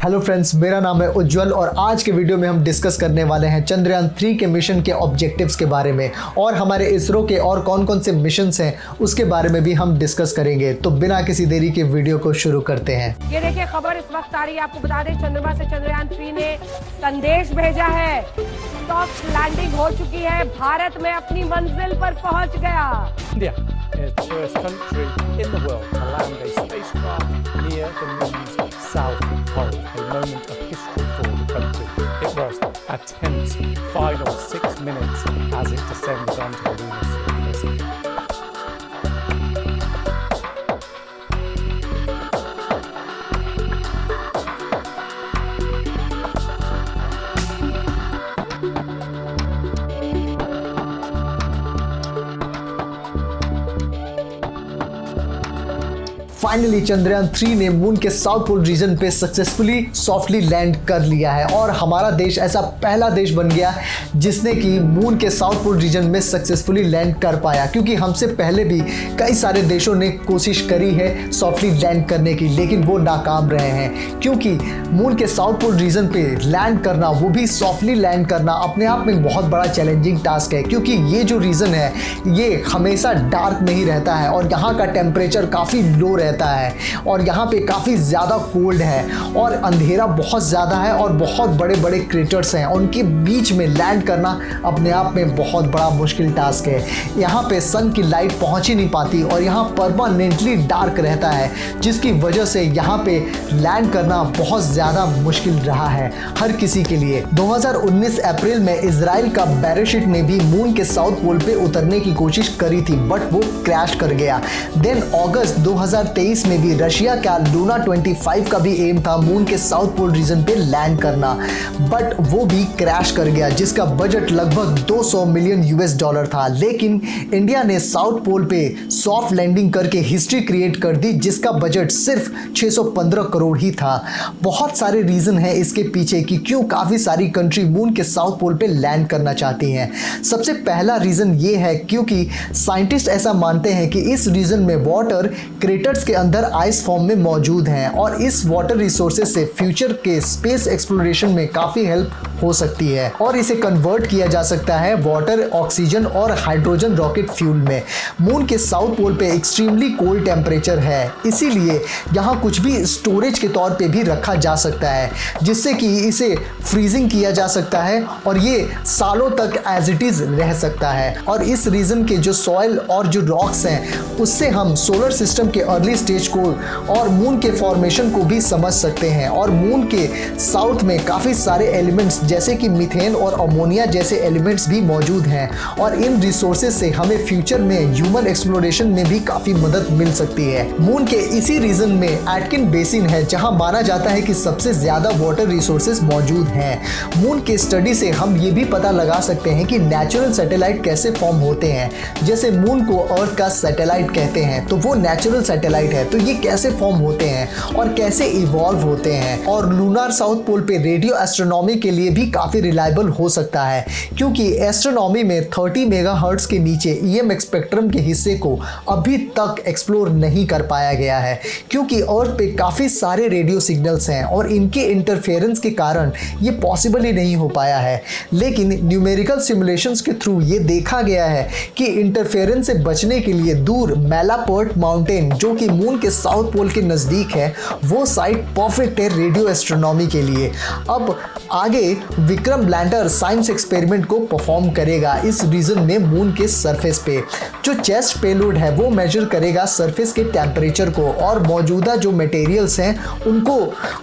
Hello friends, मेरा नाम है उज्जवल और आज के वीडियो में हम डिस्कस करने वाले हैं चंद्रयान 3 के मिशन के ऑब्जेक्टिव्स के बारे में और हमारे इसरो के और कौन कौन से मिशंस हैं उसके बारे में भी हम डिस्कस करेंगे। तो बिना किसी देरी के वीडियो को शुरू करते हैं। ये देखिए खबर इस वक्त आ रही है, आपको बता दें चंद्रमा से चंद्रयान 3 ने संदेश भेजा है। सॉफ्ट लैंडिंग हो चुकी है, भारत में अपनी मंजिल पर पहुंच गया। India is the first country in the world to land a spacecraft near the moon's south pole, a moment of history for the country. It was a tense final 6 minutes as it descended onto the lunar surface. Finally Chandrayaan 3 ने moon के south pole reason पे successfully softly land कर लिया है और हमारा देश ऐसा पहला देश बन गया जिसने कि मून के साउथ पोल रीजन में सक्सेसफुली लैंड कर पाया, क्योंकि हमसे पहले भी कई सारे देशों ने कोशिश करी है सॉफ्टली लैंड करने की, लेकिन वो नाकाम रहे हैं। क्योंकि मून के साउथ पोल रीजन पे लैंड करना, वो भी सॉफ्टली लैंड करना, अपने आप में बहुत बड़ा चैलेंजिंग टास्क है, क्योंकि ये जो रीजन है ये हमेशा डार्क नहीं रहता है और यहाँ का टेम्परेचर काफ़ी लो रहता है और यहाँ पे काफ़ी ज़्यादा कोल्ड है और अंधेरा बहुत ज़्यादा है और बहुत बड़े बड़े क्रेटर्स हैं, उनके बीच में लैंड करना अपने आप में बहुत बड़ा मुश्किल टास्क है। यहाँ पे सन की लाइट पहुँच ही नहीं पाती और यहाँ परमानेंटली डार्क रहता है, जिसकी वजह से यहाँ पे लैंड करना बहुत ज़्यादा मुश्किल रहा है हर किसी के लिए। 2019 अप्रैल में इजराइल का बैराशिट ने भी मून के साउथ पोल पे उतरने की कोशिश करी थी, बट वो क्रैश कर गया। देन अगस्त 2023 में भी रशिया का लूना 25 का भी एम था मून के साउथ पोल रीजन पे लैंड करना, बट वो भी क्रैश कर गया, जिसका बजट लगभग 200 मिलियन यूएस डॉलर था। लेकिन इंडिया ने साउथ पोल पे सॉफ्ट लैंडिंग करके हिस्ट्री क्रिएट कर दी, जिसका बजट सिर्फ 615 करोड़ ही था। बहुत सारे रीजन हैं इसके पीछे कि क्यों काफ़ी सारी कंट्री मून के साउथ पोल पे लैंड करना चाहती हैं। सबसे पहला रीजन ये है क्योंकि साइंटिस्ट ऐसा मानते हैं कि इस रीजन में वाटर क्रेटर्स के अंदर आइस फॉर्म में मौजूद हैं और इस वाटर रिसोर्सेज से फ्यूचर के स्पेस एक्सप्लोरेशन में काफ़ी हेल्प हो सकती है और इसे कन्वर्ट किया जा सकता है वाटर, ऑक्सीजन और हाइड्रोजन रॉकेट फ्यूल में। मून के साउथ पोल पे एक्सट्रीमली कोल्ड टेम्परेचर है, इसीलिए यहाँ कुछ भी स्टोरेज के तौर पे भी रखा जा सकता है, जिससे कि इसे फ्रीजिंग किया जा सकता है और ये सालों तक एज इट इज़ रह सकता है। और इस रीजन के जो सॉइल और जो रॉक्स हैं उससे हम सोलर सिस्टम के अर्ली स्टेज को और मून के फॉर्मेशन को भी समझ सकते हैं। और मून के साउथ में काफ़ी सारे एलिमेंट्स जैसे कि मीथेन और अमोनिया जैसे एलिमेंट्स भी मौजूद हैं और इन रिसोर्सेज से हमें फ्यूचर में ह्यूमन एक्सप्लोरेशन में भी काफ़ी मदद मिल सकती है। मून के इसी रीजन में एटकिन बेसिन है, जहां माना जाता है कि सबसे ज़्यादा वाटर रिसोर्सेज मौजूद हैं। मून के स्टडी से हम ये भी पता लगा सकते हैं कि नेचुरल सैटेलाइट कैसे फॉर्म होते हैं। जैसे मून को अर्थ का सैटेलाइट कहते हैं, तो वो नेचुरल सैटेलाइट है, तो ये कैसे फॉर्म होते हैं और कैसे इवॉल्व होते हैं। और लूनार साउथ पोल पे रेडियो एस्ट्रोनॉमी के लिए भी काफ़ी रिलायबल हो सकता है, क्योंकि एस्ट्रोनॉमी में 30 मेगाहर्ट्ज के नीचे ईएम स्पेक्ट्रम के हिस्से को अभी तक एक्सप्लोर नहीं कर पाया गया है, क्योंकि अर्थ पे काफ़ी सारे रेडियो सिग्नल्स हैं और इनके इंटरफेरेंस के कारण ये पॉसिबल ही नहीं हो पाया है। लेकिन न्यूमेरिकल सिमुलेशंस के थ्रू ये देखा गया है कि इंटरफेरेंस से बचने के लिए दूर मैलापर्ट माउंटेन, जो कि मून के साउथ पोल के नज़दीक है, वो साइट परफेक्ट है रेडियो एस्ट्रोनॉमी के लिए। अब आगे विक्रम लैंडर साइंस एक्सपेरिमेंट को परफॉर्म करेगा इस रीजन में मून के सरफेस पे। जो चेस्ट पेलोड है वो मेजर करेगा सरफेस के टेम्परेचर को और मौजूदा जो मटेरियल्स हैं उनको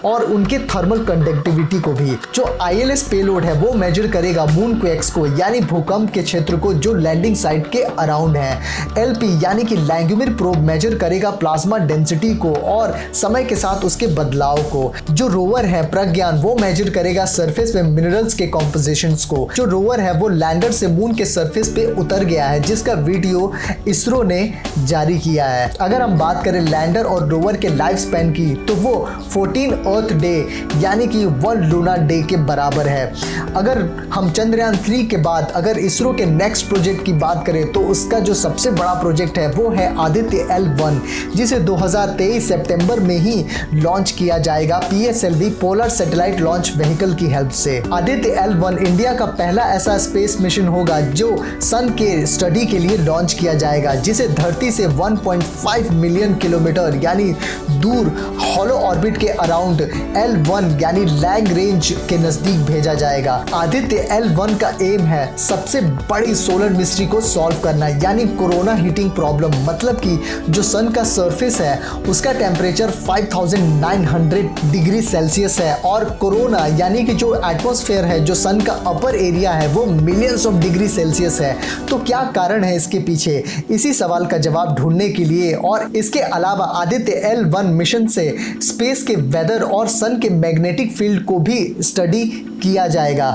और उनके थर्मल कंडक्टिविटी को भी। जो ILS पेलोड है वो मेजर करेगा मून क्वेक्स को, यानी भूकंप के क्षेत्र को जो लैंडिंग साइट के अराउंड है। LP यानी कि लैंग्यूमिर प्रोब मेजर करेगा प्लाज्मा डेंसिटी को और समय के साथ उसके बदलाव को। जो रोवर है प्रज्ञान वो मेजर करेगा सरफेस में मिनरल्स के कॉम्पोजिशंस को। जो रोवर है वो लैंडर से मून के सरफेस पे उतर गया है, जिसका वीडियो इसरो ने जारी किया है। अगर हम बात करें लैंडर और रोवर के लाइफ स्पैन की, तो वो 14 अर्थ डे यानी कि 1 लूनार डे के बराबर है। अगर हम चंद्रयान 3 के बाद अगर इसरो के नेक्स्ट प्रोजेक्ट की बात करें, तो उसका जो सबसे बड़ा प्रोजेक्ट है वो है आदित्य L1, जिसे जिसे 2023 सितंबर में ही लॉन्च किया जाएगा PSLV polar satellite launch vehicle की हेल्प से। आदित्य L1 इंडिया का पहला ऐसा स्पेस मिशन होगा जो सन के स्टडी के लिए लॉन्च किया जाएगा, जिसे धरती से 1.5 मिलियन किलोमीटर यानी दूर हॉलो ऑर्बिट के अराउंड L1 यानी लैंग रेंज के नजदीक भेजा जाएगा। आदित्य L1 का एम है सबसे बड़ी सोलर मिस्ट्री को सॉल्व करना, यानी कोरोना हीटिंग प्रॉब्लम। मतलब कि जो सन का सरफेस है उसका टेम्परेचर 5900 डिग्री सेल्सियस है और कोरोना यानी कि जो एटमॉस्फेयर है, जो सन का अपर एरिया है, वो मिलियंस ऑफ डिग्री सेल्सियस है। तो क्या कारण है इसके पीछे? इसी सवाल का जवाब ढूंढने के लिए और इसके अलावा आदित्य L1 मिशन से स्पेस के वेदर और सन के मैग्नेटिक फील्ड को भी स्टडी किया जाएगा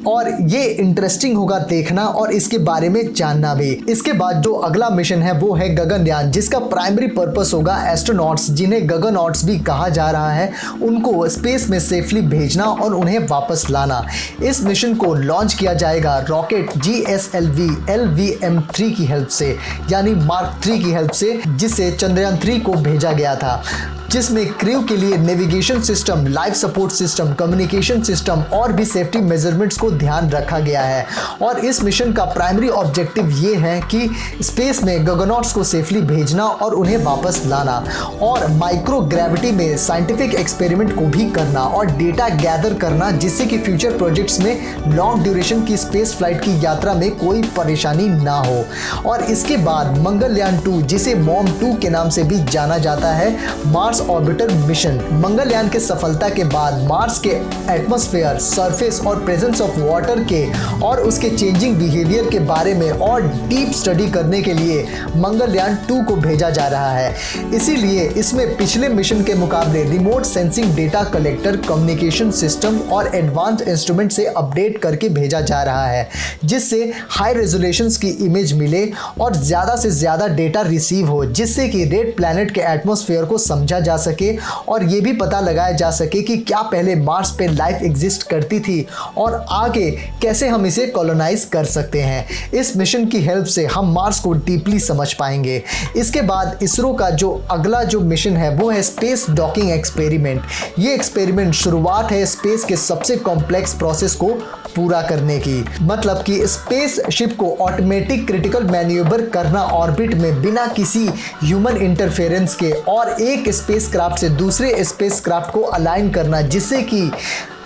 और ये इंटरेस्टिंग होगा देखना और इसके बारे में जानना भी। इसके बाद जो अगला मिशन है वो है गगनयान, जिसका प्राइमरी पर्पस होगा एस्ट्रोनॉट्स, जिन्हें गगनॉट्स भी कहा जा रहा है, उनको स्पेस में सेफली भेजना और उन्हें वापस लाना। इस मिशन को लॉन्च किया जाएगा रॉकेट GSLV LVM-3 की हेल्प से, यानी मार्क 3 की हेल्प से, जिसे चंद्रयान 3 को भेजा गया था, जिसमें क्रू के लिए navigation system, life support system, communication system और भी सेफ्टी मेजरमेंट्स को ध्यान रखा गया है। और इस मिशन का प्राइमरी ऑब्जेक्टिव ये है कि स्पेस में गगनॉट्स को सेफली भेजना और उन्हें वापस लाना और माइक्रो ग्रेविटी में साइंटिफिक एक्सपेरिमेंट को भी करना और डेटा गैदर करना, जिससे कि फ्यूचर प्रोजेक्ट्स में लॉन्ग ड्यूरेशन की स्पेस फ्लाइट की यात्रा में कोई परेशानी ना हो। और इसके बाद मंगलयान 2, जिसे MOM-2 के नाम से भी जाना जाता है, मार्स ऑर्बिटर मिशन। मंगलयान के सफलता के बाद मार्स के एटमॉस्फेयर, सरफेस और प्रेजेंस ऑफ वाटर के और उसके चेंजिंग बिहेवियर के बारे में और डीप स्टडी करने के लिए मंगलयान 2 को भेजा जा रहा है। इसीलिए इसमें पिछले मिशन के मुकाबले remote sensing data collector, communication system और एडवांस इंस्ट्रूमेंट से अपडेट करके भेजा जा रहा है, जिससे हाई रेजोल्यूशंस की इमेज मिले और ज़्यादा से ज़्यादा डेटा रिसीव हो, जिससे कि रेड प्लैनेट के एटमॉस्फेयर को समझा जा सके और ये भी पता लगाया जा सके कि क्या पहले मार्स पे लाइफ एग्जिस्ट करती थी और आगे कैसे हम इसे कॉलोनाइज कर सकते हैं। इस मिशन की हेल्प से हम मार्स को डीपली समझ पाएंगे। इसके बाद इसरो का जो अगला जो मिशन है वो है स्पेस डॉकिंग एक्सपेरिमेंट। ये एक्सपेरिमेंट शुरुआत है स्पेस के सबसे कॉम्प्लेक्स प्रोसेस को पूरा करने की, मतलब कि स्पेस शिप को ऑटोमेटिक क्रिटिकल मैन्यूवर करना ऑर्बिट में बिना किसी ह्यूमन इंटरफेरेंस के, और एक स्पेसक्राफ्ट से दूसरे स्पेसक्राफ्ट को अलाइन करना, जिससे कि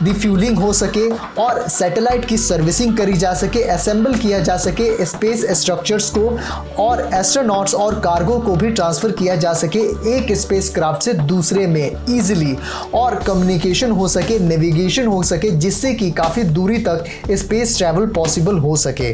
रिफ्यूलिंग हो सके और सैटेलाइट की सर्विसिंग करी जा सके, असेंबल किया जा सके स्पेस स्ट्रक्चर्स को, और एस्ट्रोनॉट्स और कार्गो को भी ट्रांसफ़र किया जा सके एक स्पेसक्राफ्ट से दूसरे में ईजिली, और कम्युनिकेशन हो सके, नेविगेशन हो सके, जिससे कि काफ़ी दूरी तक स्पेस ट्रैवल पॉसिबल हो सके।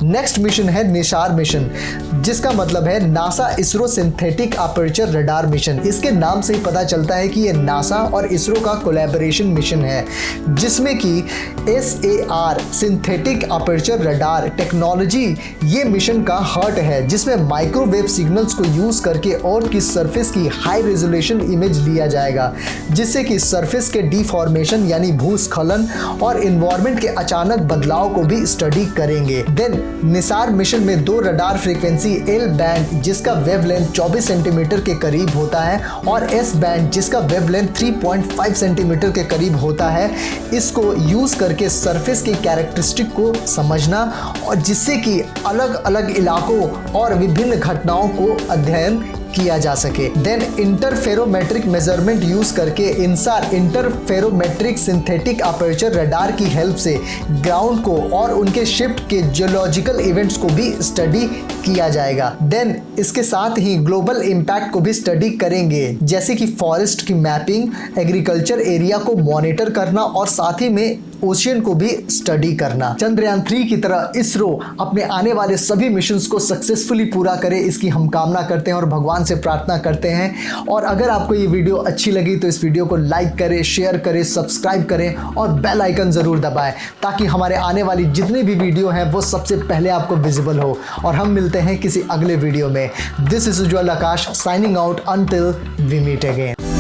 नेक्स्ट मिशन है निसार मिशन, जिसका मतलब है NASA ISRO synthetic aperture radar mission. इसके नाम से ही पता चलता है कि ये नासा और इसरो का कोलैबोरेशन मिशन है, जिसमें कि SAR synthetic aperture radar technology ये मिशन का हार्ट है, जिसमें माइक्रोवेव सिग्नल्स को यूज करके अर्थ की सरफेस की हाई रेजोल्यूशन इमेज लिया जाएगा, जिससे कि सरफेस के डिफॉर्मेशन यानी भूस्खलन और एनवायरनमेंट के अचानक बदलाव को भी स्टडी करेंगे। देन निसार मिशन में 2 रडार फ्रीक्वेंसी L बैंड जिसका वेवलेंथ 24 सेंटीमीटर के करीब होता है और S बैंड जिसका वेवलेंथ 3.5 सेंटीमीटर के करीब होता है, इसको यूज करके सरफेस के कैरेक्टरिस्टिक को समझना और जिससे कि अलग अलग इलाकों और विभिन्न घटनाओं को अध्ययन किया जा सके। देन इंटरफेरोमेट्रिक मेजरमेंट यूज करके इनसार इंटरफेरोमेट्रिक सिंथेटिक अपर्चर रडार की हेल्प से ग्राउंड को और उनके शिफ्ट के जियोलॉजिकल इवेंट्स को भी स्टडी किया जाएगा। देन इसके साथ ही ग्लोबल इम्पैक्ट को भी स्टडी करेंगे, जैसे कि फॉरेस्ट की मैपिंग, एग्रीकल्चर एरिया को मॉनिटर करना और साथ ही में ओशियन को भी स्टडी करना। चंद्रयान 3 की तरह इसरो अपने आने वाले सभी मिशंस को सक्सेसफुली पूरा करे, इसकी हम कामना करते हैं और भगवान से प्रार्थना करते हैं। और अगर आपको ये वीडियो अच्छी लगी तो इस वीडियो को लाइक करें, शेयर करें, सब्सक्राइब करें और बेल आइकन ज़रूर दबाएं, ताकि हमारे आने वाली जितनी भी वीडियो हैं वो सबसे पहले आपको विजिबल हो। और हम मिलते हैं किसी अगले वीडियो में। This is Ujjwal Akash signing out until we meet again.